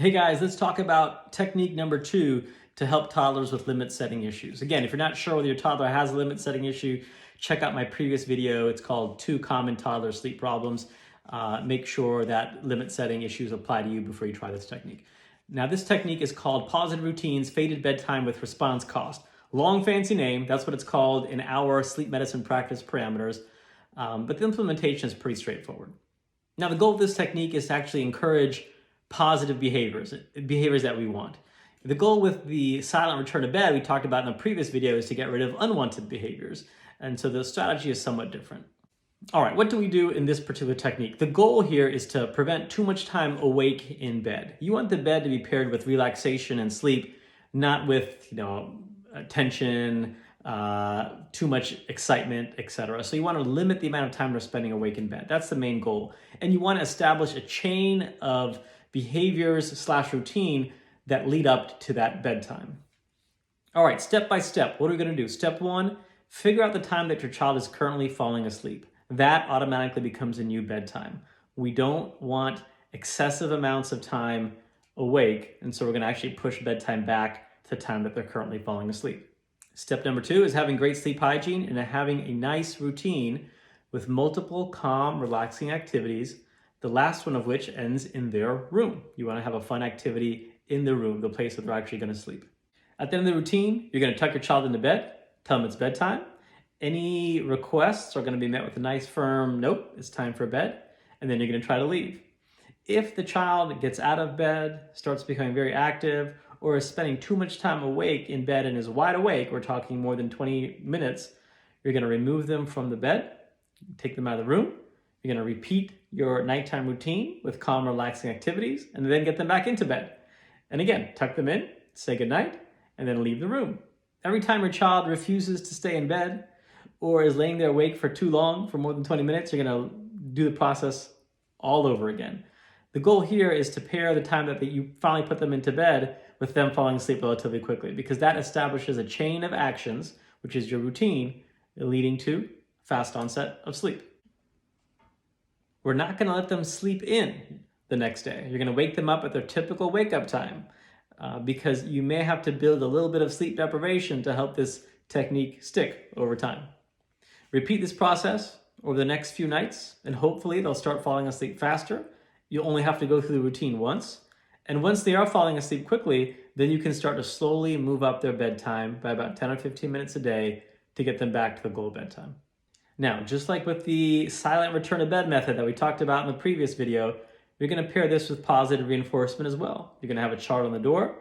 Hey guys, let's talk about technique number 2 to help toddlers with limit setting issues. Again, if you're not sure whether your toddler has a limit setting issue, check out my previous video. It's called 2 Common Toddler Sleep Problems. Make sure that limit setting issues apply to you before you try this technique. Now, this technique is called Positive Routines, Faded Bedtime with Response Cost. Long fancy name, that's what it's called in our sleep medicine practice parameters, but the implementation is pretty straightforward. Now, the goal of this technique is to actually encourage positive behaviors that we want. The goal with the silent return to bed we talked about in the previous video is to get rid of unwanted behaviors. And so the strategy is somewhat different. All right, what do we do in this particular technique? The goal here is to prevent too much time awake in bed. You want the bed to be paired with relaxation and sleep, not with, tension, too much excitement, etc. So you want to limit the amount of time we're spending awake in bed. That's the main goal. And you want to establish a chain of behaviors / routine that lead up to that bedtime. All right, step by step, what are we going to do? Step 1, figure out the time that your child is currently falling asleep. That automatically becomes a new bedtime. We don't want excessive amounts of time awake, and so we're going to actually push bedtime back to the time that they're currently falling asleep. Step number 2 is having great sleep hygiene and having a nice routine with multiple calm, relaxing activities, the last one of which ends in their room. You want to have a fun activity in the room, the place that they're actually going to sleep. At the end of the routine, you're going to tuck your child into bed, tell them it's bedtime. Any requests are going to be met with a nice firm, nope, it's time for bed, and then you're going to try to leave. If the child gets out of bed, starts becoming very active, or is spending too much time awake in bed and is wide awake, we're talking more than 20 minutes, you're going to remove them from the bed, take them out of the room. You're going to repeat your nighttime routine with calm, relaxing activities, and then get them back into bed. And again, tuck them in, say goodnight, and then leave the room. Every time your child refuses to stay in bed or is laying there awake for too long, for more than 20 minutes, you're going to do the process all over again. The goal here is to pair the time that you finally put them into bed with them falling asleep relatively quickly, because that establishes a chain of actions, which is your routine, leading to fast onset of sleep. We're not going to let them sleep in the next day. You're going to wake them up at their typical wake-up time because you may have to build a little bit of sleep deprivation to help this technique stick over time. Repeat this process over the next few nights, and hopefully they'll start falling asleep faster. You'll only have to go through the routine once. And once they are falling asleep quickly, then you can start to slowly move up their bedtime by about 10 or 15 minutes a day to get them back to the goal bedtime. Now, just like with the silent return to bed method that we talked about in the previous video, you're going to pair this with positive reinforcement as well. You're going to have a chart on the door,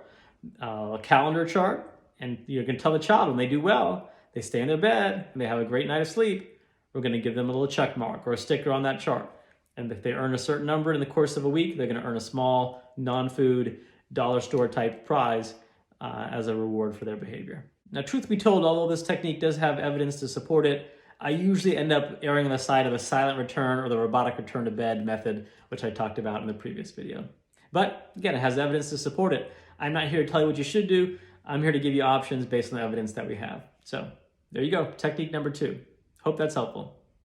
a calendar chart, and you're going to tell the child when they do well, they stay in their bed, and they have a great night of sleep, we're going to give them a little check mark or a sticker on that chart. And if they earn a certain number in the course of a week, they're going to earn a small, non-food, dollar store type prize as a reward for their behavior. Now, truth be told, although this technique does have evidence to support it, I usually end up erring on the side of the silent return or the robotic return to bed method, which I talked about in the previous video. But again, it has evidence to support it. I'm not here to tell you what you should do. I'm here to give you options based on the evidence that we have. So there you go, technique number 2. Hope that's helpful.